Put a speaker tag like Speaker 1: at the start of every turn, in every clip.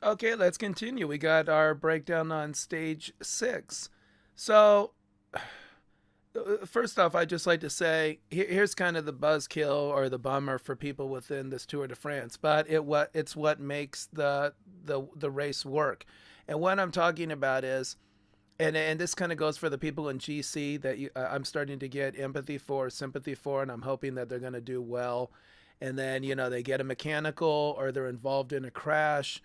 Speaker 1: Okay, let's continue. We got our breakdown on stage six. So, first off, I'd just like to say here's kind of the buzzkill or the bummer for people within this Tour de France, but it's what makes the race work. And what I'm talking about is, and this kind of goes for the people in GC that I'm starting to get empathy for, sympathy for, and I'm hoping that they're going to do well. And then they get a mechanical or they're involved in a crash.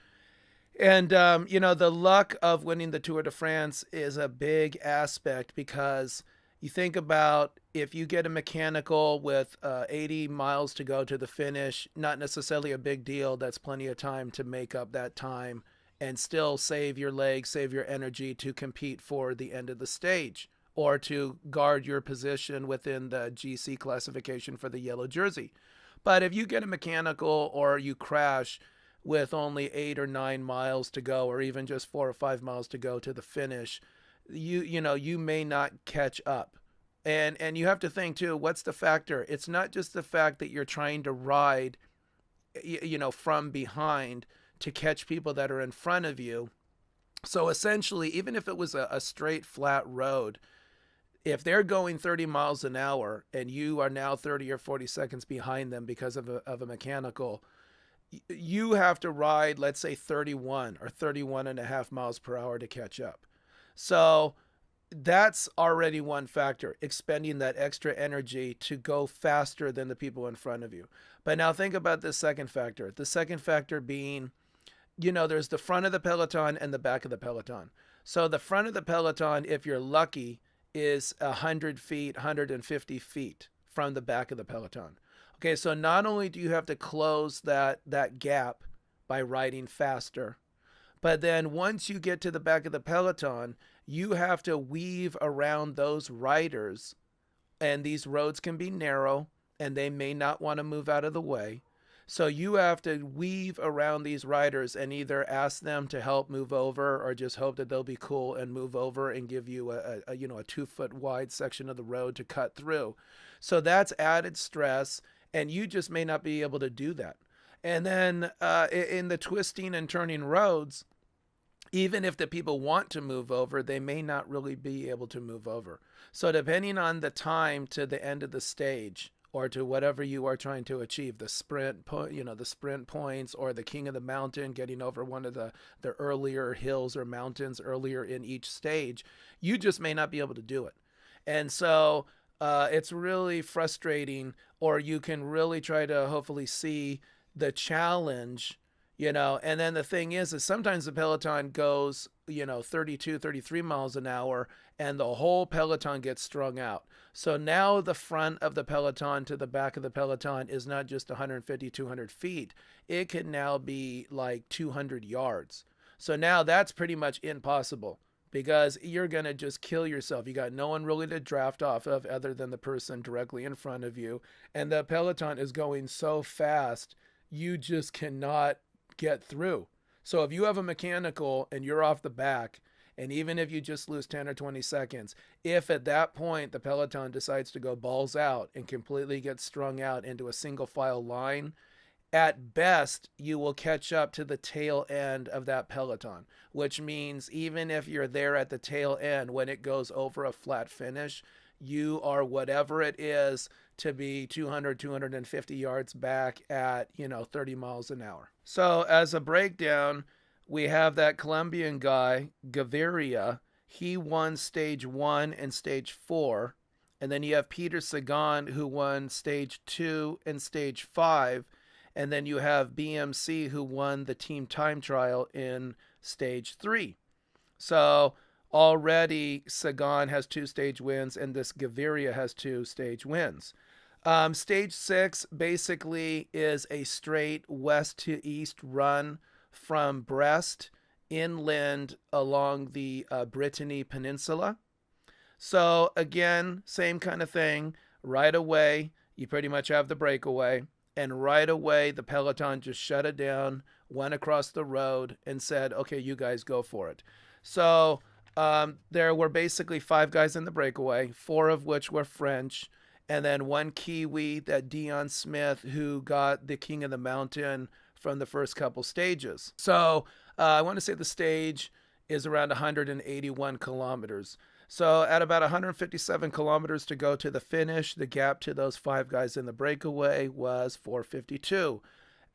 Speaker 1: And the luck of winning the Tour de France is a big aspect because you think about if you get a mechanical with 80 miles to go to the finish, not necessarily a big deal. That's plenty of time to make up that time and still save your legs, save your energy to compete for the end of the stage or to guard your position within the GC classification for the yellow jersey. But if you get a mechanical or you crash with only 8 or 9 miles to go, or even just 4 or 5 miles to go to the finish, you may not catch up. And you have to think too, what's the factor? It's not just the fact that you're trying to ride, from behind to catch people that are in front of you. So essentially, even if it was a straight flat road, if they're going 30 miles an hour and you are now 30 or 40 seconds behind them because of a mechanical, you have to ride, let's say, 31 or 31 and a half miles per hour to catch up. So that's already one factor, expending that extra energy to go faster than the people in front of you. But now think about this second factor. The second factor being, there's the front of the peloton and the back of the peloton. So the front of the peloton, if you're lucky, is 100 feet, 150 feet from the back of the peloton. Okay, so not only do you have to close that gap by riding faster, but then once you get to the back of the peloton, you have to weave around those riders, and these roads can be narrow and they may not want to move out of the way. So you have to weave around these riders and either ask them to help move over or just hope that they'll be cool and move over and give you a 2 foot wide section of the road to cut through. So that's added stress, and you just may not be able to do that. And then in the twisting and turning roads, even if the people want to move over, they may not really be able to move over. So depending on the time to the end of the stage or to whatever you are trying to achieve, the the sprint points or the king of the mountain, getting over one of the earlier hills or mountains earlier in each stage, you just may not be able to do it. And so it's really frustrating, or you can really try to hopefully see the challenge. And then the thing is sometimes the peloton goes 32, 33 miles an hour, and the whole peloton gets strung out. So now the front of the peloton to the back of the peloton is not just 150, 200 feet. It can now be like 200 yards. So now that's pretty much impossible because you're going to just kill yourself. You got no one really to draft off of other than the person directly in front of you. And the peloton is going so fast, you just cannot get through. So if you have a mechanical and you're off the back, and even if you just lose 10 or 20 seconds, if at that point the peloton decides to go balls out and completely get strung out into a single file line, at best you will catch up to the tail end of that peloton, which means even if you're there at the tail end when it goes over a flat finish, you are whatever it is to be 200, 250 yards back at 30 miles an hour. So as a breakdown, we have that Colombian guy Gaviria. He won stage 1 and stage 4. And then you have Peter Sagan, who won stage 2 and stage 5. And then you have BMC, who won the team time trial in stage 3. So already Sagan has 2 stage wins, and this Gaviria has 2 stage wins. Stage 6 basically is a straight west to east run from Brest inland along the Brittany Peninsula. So again, same kind of thing. Right away, you pretty much have the breakaway. And right away, the peloton just shut it down, went across the road, and said, okay, you guys go for it. So there were basically 5 guys in the breakaway, 4 of which were French, and then one Kiwi, that Dion Smith, who got the King of the Mountain from the first couple stages. So I want to say the stage is around 181 kilometers. So at about 157 kilometers to go to the finish, the gap to those five guys in the breakaway was 452.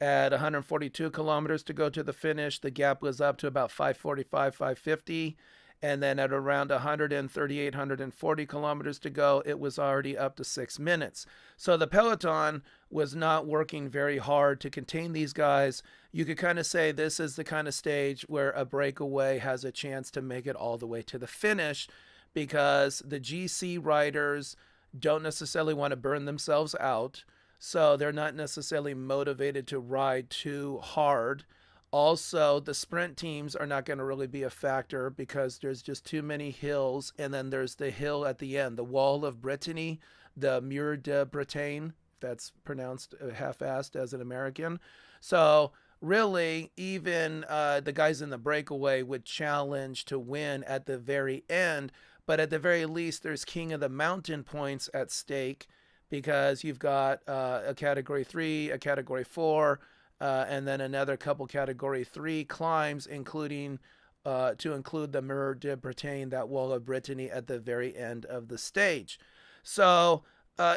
Speaker 1: At 142 kilometers to go to the finish, the gap was up to about 545, 550. And then at around 138, 140 kilometers to go, it was already up to 6 minutes. So the peloton was not working very hard to contain these guys. You could kind of say this is the kind of stage where a breakaway has a chance to make it all the way to the finish, because the GC riders don't necessarily want to burn themselves out. So they're not necessarily motivated to ride too hard. Also, the sprint teams are not going to really be a factor because there's just too many hills. And then there's the hill at the end, the Wall of Brittany, the Mur de Bretagne. That's pronounced half-assed as an American. So really, even the guys in the breakaway would challenge to win at the very end. But at the very least, there's King of the Mountain points at stake, because you've got a Category 3, a Category 4, and then another couple Category 3 climbs, including to include the Mur de Bretagne, that Wall of Brittany, at the very end of the stage. So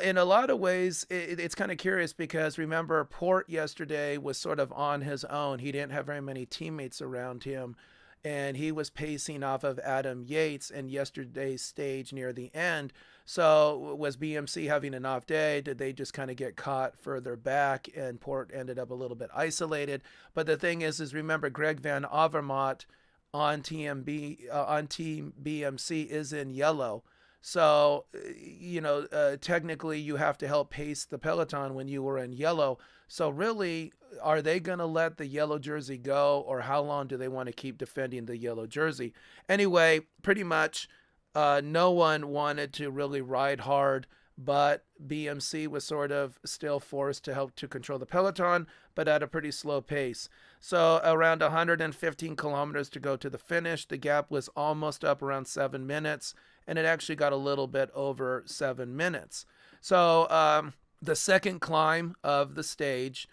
Speaker 1: in a lot of ways, it's kind of curious, because remember, Port yesterday was sort of on his own. He didn't have very many teammates around him, and he was pacing off of Adam Yates in yesterday's stage near the end. So was BMC having an off day? Did they just kind of get caught further back, and Port ended up a little bit isolated? But the thing is remember, Greg Van Avermaet on Team BMC is in yellow. So, technically you have to help pace the peloton when you were in yellow. So really, are they going to let the yellow jersey go, or how long do they want to keep defending the yellow jersey? Anyway, pretty much no one wanted to really ride hard, but BMC was sort of still forced to help to control the peloton, but at a pretty slow pace. So around 115 kilometers to go to the finish, the gap was almost up around 7 minutes, and it actually got a little bit over 7 minutes. So the second climb of the stage,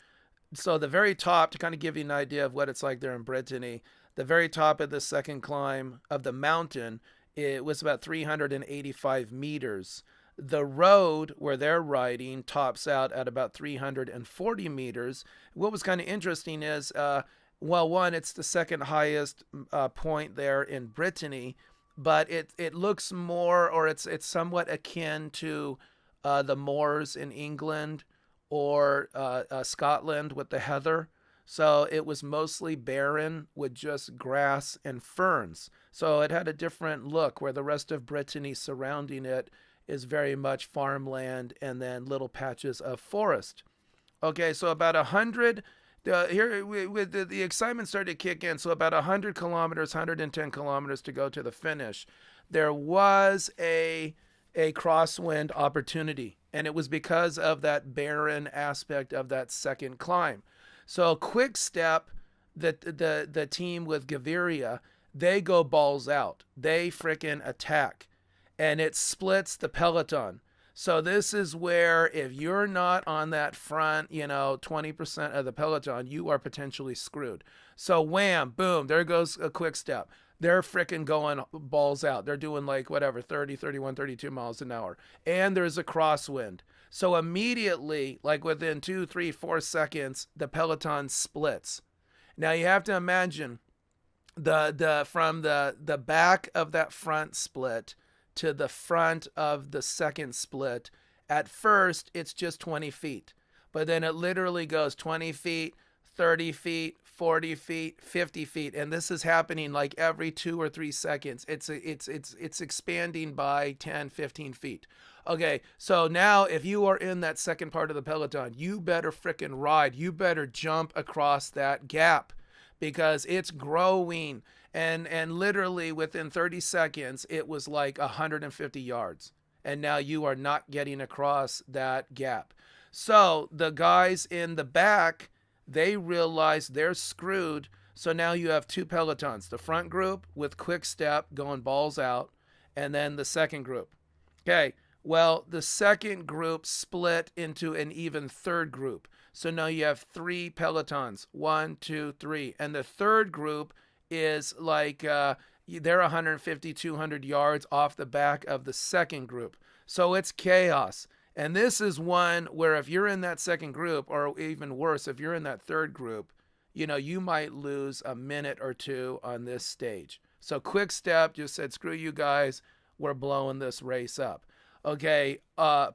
Speaker 1: so the very top, to kind of give you an idea of what it's like there in Brittany, the very top of the second climb of the mountain, it was about 385 meters. The road where they're riding tops out at about 340 meters. What was kind of interesting is, one, it's the second highest point there in Brittany, but it looks more, or it's somewhat akin to the moors in England, or Scotland with the heather. So it was mostly barren with just grass and ferns. So it had a different look, where the rest of Brittany surrounding it is very much farmland and then little patches of forest. Okay, so about 100, the excitement started to kick in. So about 100 kilometers, 110 kilometers to go to the finish. There was a crosswind opportunity, and it was because of that barren aspect of that second climb. So Quick Step, the team with Gaviria, they go balls out. They frickin' attack, and it splits the peloton. So this is where, if you're not on that front, 20% of the peloton, you are potentially screwed. So wham, boom, there goes a Quick Step. They're frickin' going balls out. They're doing 30, 31, 32 miles an hour. And there's a crosswind. So immediately, within 2, 3, 4 seconds, the peloton splits. Now you have to imagine from the back of that front split to the front of the second split. At first, it's just 20 feet, but then it literally goes 20 feet, 30 feet, 40 feet, 50 feet, and this is happening every 2 or 3 seconds. It's expanding by 10, 15 feet. Okay, so now if you are in that second part of the peloton, you better frickin' ride. You better jump across that gap, because it's growing. And literally within 30 seconds, it was 150 yards. And now you are not getting across that gap. So the guys in the back, they realize they're screwed. So now you have two pelotons, the front group with Quick Step going balls out, and then the second group. Okay, well, the second group split into an even third group. So now you have three pelotons, 1, 2, 3. And the third group is like they're 150, 200 yards off the back of the second group. So it's chaos. And this is one where if you're in that second group, or even worse, if you're in that third group, you might lose a minute or two on this stage. So Quick Step just said, screw you guys, we're blowing this race up. Okay,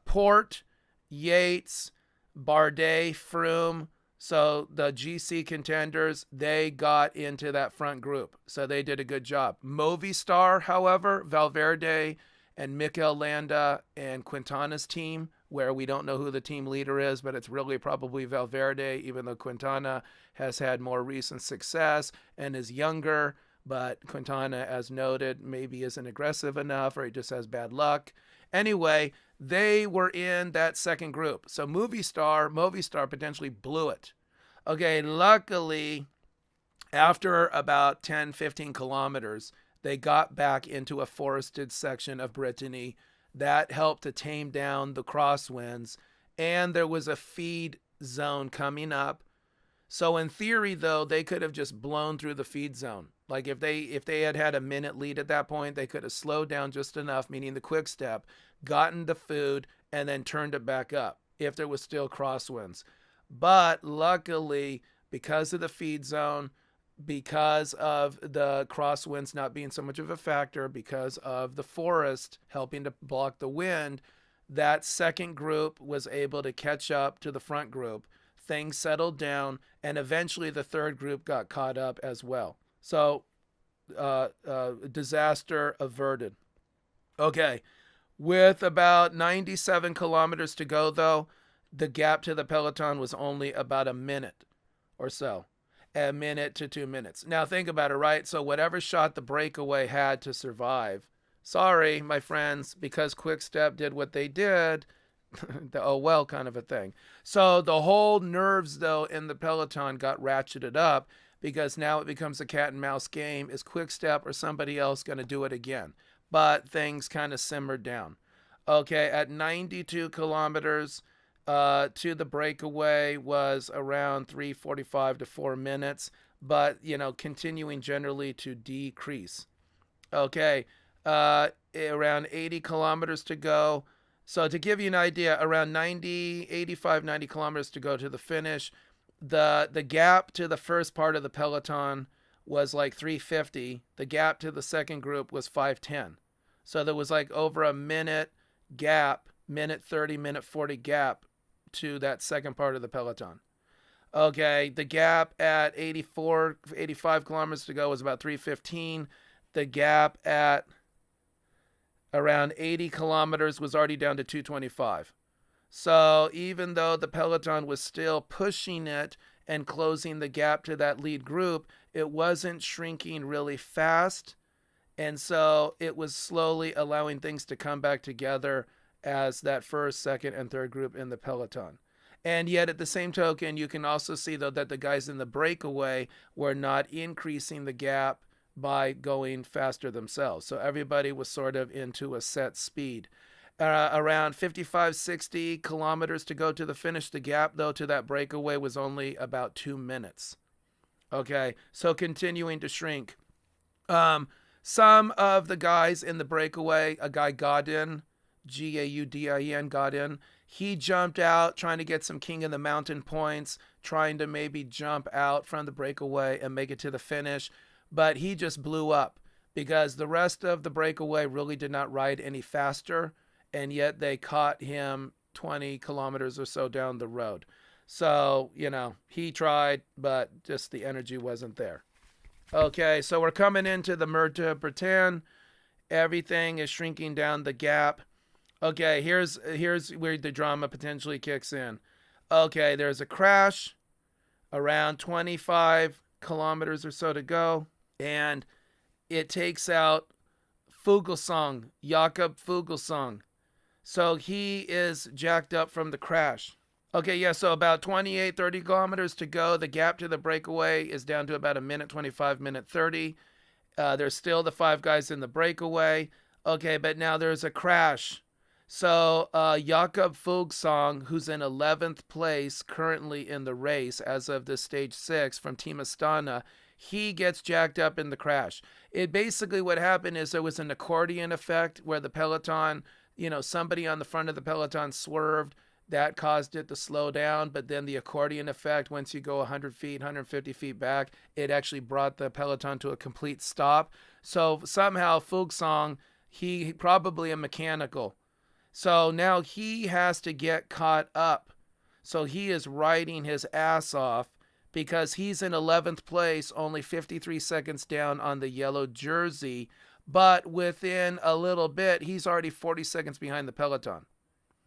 Speaker 1: Port, Yates, Bardet, Froome. So the GC contenders, they got into that front group. So they did a good job. Movistar, however, Valverde and Mikel Landa and Quintana's team, where we don't know who the team leader is, but it's really probably Valverde, even though Quintana has had more recent success and is younger. But Quintana, as noted, maybe isn't aggressive enough, or he just has bad luck. Anyway, they were in that second group. So Movistar potentially blew it. Okay, luckily, after about 10, 15 kilometers, they got back into a forested section of Brittany. That helped to tame down the crosswinds. And there was a feed zone coming up. So in theory, though, they could have just blown through the feed zone. Like if they had a minute lead at that point, they could have slowed down just enough, meaning the Quick Step, gotten the food, and then turned it back up if there was still crosswinds. But luckily, because of the feed zone, because of the crosswinds not being so much of a factor, because of the forest helping to block the wind, that second group was able to catch up to the front group. Things settled down, and eventually the third group got caught up as well. So disaster averted. Okay, with about 97 kilometers to go, though, the gap to the peloton was only about a minute or so. A minute to 2 minutes. Now think about it, right? So whatever shot the breakaway had to survive, sorry, my friends, because Quick Step did what they did, the oh well kind of a thing. So the whole nerves, though, in the peloton got ratcheted up, because now it becomes a cat and mouse game. Is Quick Step or somebody else going to do it again? But things kind of simmered down. Okay, at 92 kilometers to the breakaway was around 3:45 to 4 minutes, but, continuing generally to decrease. Okay, around 80 kilometers to go. So to give you an idea, around 85, 90 kilometers to go to the finish. The gap to the first part of the peloton was like 3:50. The gap to the second group was 5:10. So there was like over a minute gap, minute 30, minute 40 gap to that second part of the peloton. Okay, the gap at 84, 85 kilometers to go was about 3:15. The gap at around 80 kilometers was already down to 2:25. So even though the peloton was still pushing it and closing the gap to that lead group, it wasn't shrinking really fast. And so it was slowly allowing things to come back together as that first, second, and third group in the peloton. And yet at the same token, you can also see, though, that the guys in the breakaway were not increasing the gap by going faster themselves. So everybody was sort of into a set speed. Around 55, 60 kilometers to go to the finish. The gap, though, to that breakaway was only about 2 minutes. Okay, so continuing to shrink. Some of the guys in the breakaway, a guy Gaudin, Gaudin, Gaudin, he jumped out trying to get some King of the Mountain points, trying to maybe jump out from the breakaway and make it to the finish. But he just blew up because the rest of the breakaway really did not ride any faster, and yet they caught him 20 kilometers or so down the road. So, he tried, but just the energy wasn't there. Okay, so we're coming into the Mer de Bretagne. Everything is shrinking down the gap. Okay, here's where the drama potentially kicks in. Okay, there's a crash around 25 kilometers or so to go, and it takes out Fuglsang, Jakob Fuglsang. So he is jacked up from the crash. Okay, yeah, so about 28, 30 kilometers to go. The gap to the breakaway is down to about a minute 25, minute 30. There's still the 5 guys in the breakaway. Okay, but now there's a crash. So Jakob Fuglsang, who's in 11th place currently in the race as of this stage 6 from Team Astana, he gets jacked up in the crash. It basically, what happened is there was an accordion effect where the peloton, somebody on the front of the peloton swerved. That caused it to slow down, but then the accordion effect, once you go 100 feet, 150 feet back, it actually brought the peloton to a complete stop. So somehow Fuglsang, he probably a mechanical. So now he has to get caught up. So he is riding his ass off because he's in 11th place, only 53 seconds down on the yellow jersey. But within a little bit, he's already 40 seconds behind the peloton.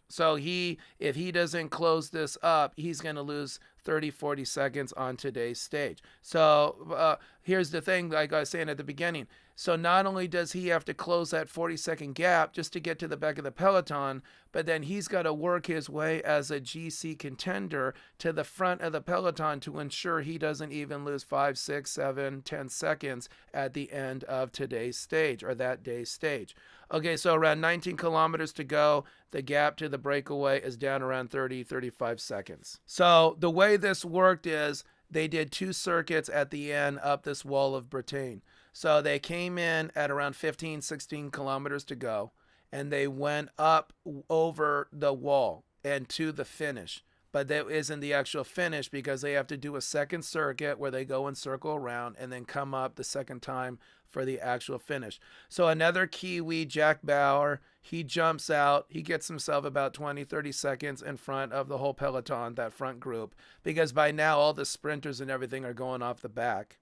Speaker 1: So if he doesn't close this up, he's going to lose 30, 40 seconds on today's stage. So here's the thing, like I was saying at the beginning. So not only does he have to close that 40-second gap just to get to the back of the peloton, but then he's got to work his way as a GC contender to the front of the peloton to ensure he doesn't even lose 5, 6, 7, 10 seconds at the end of today's stage or that day's stage. Okay, so around 19 kilometers to go. The gap to the breakaway is down around 30, 35 seconds. So the way this worked is they did 2 circuits at the end up this wall of Bretagne. So they came in at around 15, 16 kilometers to go, and they went up over the wall and to the finish. But that isn't the actual finish because they have to do a second circuit where they go and circle around and then come up the second time for the actual finish. So another Kiwi, Jack Bauer, he jumps out. He gets himself about 20, 30 seconds in front of the whole peloton, that front group, because by now all the sprinters and everything are going off the back.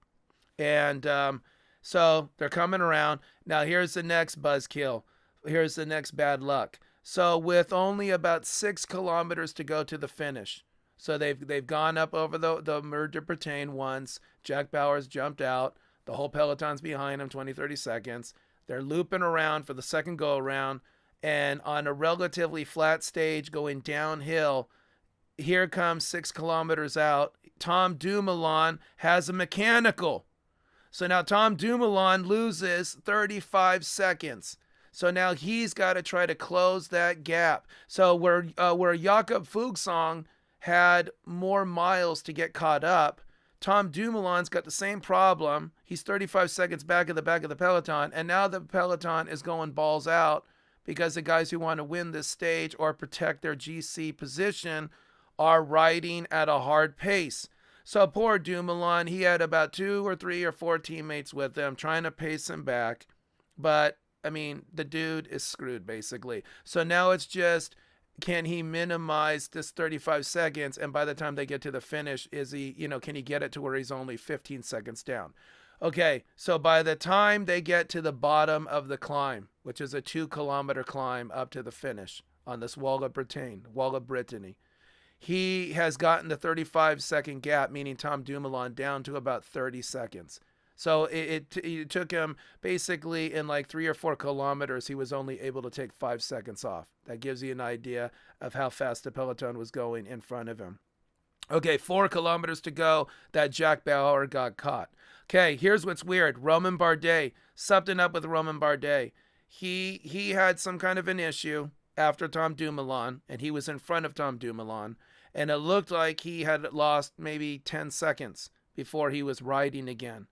Speaker 1: And so they're coming around. Now here's the next buzzkill. Here's the next bad luck. So with only about 6 kilometers to go to the finish, so they've gone up over the Mer de Bretagne once. Jack Bauer's jumped out. The whole peloton's behind him, 20, 30 seconds. They're looping around for the second go around. And on a relatively flat stage going downhill, here comes 6 kilometers out. Tom Dumoulin has a mechanical. So now Tom Dumoulin loses 35 seconds. So now he's got to try to close that gap. So where Jakob Fuglsang had more miles to get caught up, Tom Dumoulin's got the same problem. He's 35 seconds back of the peloton, and now the peloton is going balls out because the guys who want to win this stage or protect their GC position are riding at a hard pace. So poor Dumoulin, he had about 2 or 3 or 4 teammates with him trying to pace him back. But, I mean, the dude is screwed, basically. So now it's just, can he minimize this 35 seconds? And by the time they get to the finish, can he get it to where he's only 15 seconds down? Okay, so by the time they get to the bottom of the climb, which is a 2-kilometer climb up to the finish on this Wall of Brittany, he has gotten the 35-second gap, meaning Tom Dumoulin, down to about 30 seconds. So it took him basically in like 3 or 4 kilometers, he was only able to take 5 seconds off. That gives you an idea of how fast the peloton was going in front of him. Okay, 4 kilometers to go. That Jack Bauer got caught. Okay, here's what's weird. Romain Bardet, something up with Romain Bardet. He had some kind of an issue after Tom Dumoulin, and he was in front of Tom Dumoulin, and it looked like he had lost maybe 10 seconds before he was riding again.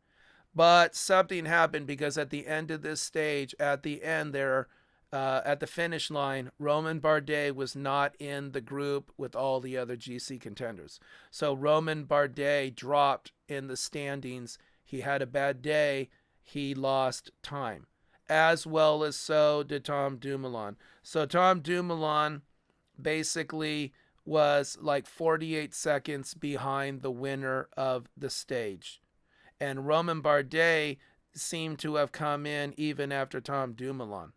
Speaker 1: But something happened because at the end of this stage, at the end there, at the finish line, Romain Bardet was not in the group with all the other GC contenders. So Romain Bardet dropped in the standings. He had a bad day. He lost time. As well as so did Tom Dumoulin. So Tom Dumoulin basically was like 48 seconds behind the winner of the stage. And Romain Bardet seemed to have come in even after Tom Dumoulin.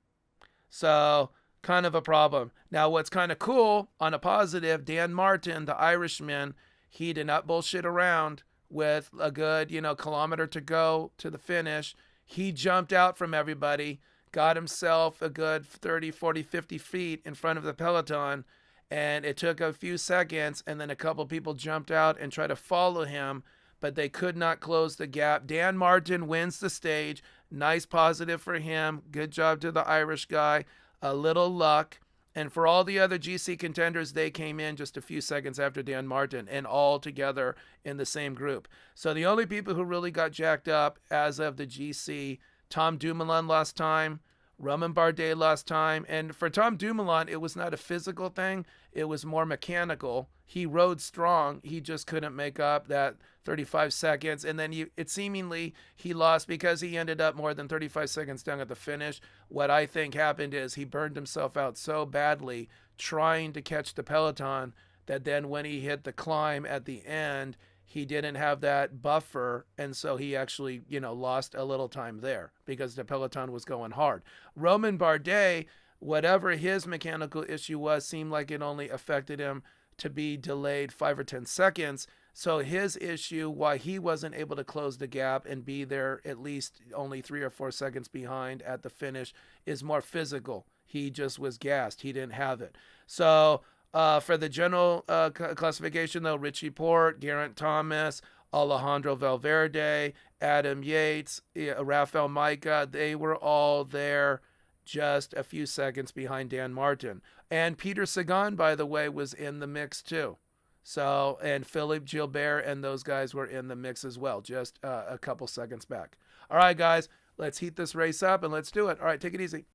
Speaker 1: So kind of a problem. Now what's kind of cool, on a positive, Dan Martin, the Irishman, he did not bullshit around with a good, kilometer to go to the finish. He jumped out from everybody, got himself a good 30, 40, 50 feet in front of the peloton, and it took a few seconds, and then a couple people jumped out and tried to follow him, but they could not close the gap. Dan Martin wins the stage. Nice positive for him. Good job to the Irish guy. A little luck. And for all the other GC contenders, they came in just a few seconds after Dan Martin and all together in the same group. So the only people who really got jacked up as of the GC, Tom Dumoulin last time, Romain Bardet last time. And for Tom Dumoulin, it was not a physical thing. It was more mechanical. He rode strong. He just couldn't make up that 35 seconds. And then it seemingly he lost because he ended up more than 35 seconds down at the finish. What I think happened is he burned himself out so badly trying to catch the peloton that then when he hit the climb at the end, he didn't have that buffer, and so he actually, lost a little time there because the peloton was going hard. Romain Bardet, whatever his mechanical issue was, seemed like it only affected him to be delayed 5 or 10 seconds. So his issue, why he wasn't able to close the gap and be there at least only 3 or 4 seconds behind at the finish, is more physical. He just was gassed. He didn't have it. So for the general classification, though, Richie Porte, Geraint Thomas, Alejandro Valverde, Adam Yates, Rafael Majka, they were all there just a few seconds behind Dan Martin. And Peter Sagan, by the way, was in the mix too. So, and Philippe Gilbert and those guys were in the mix as well, just a couple seconds back. All right, guys, let's heat this race up and let's do it. All right, take it easy.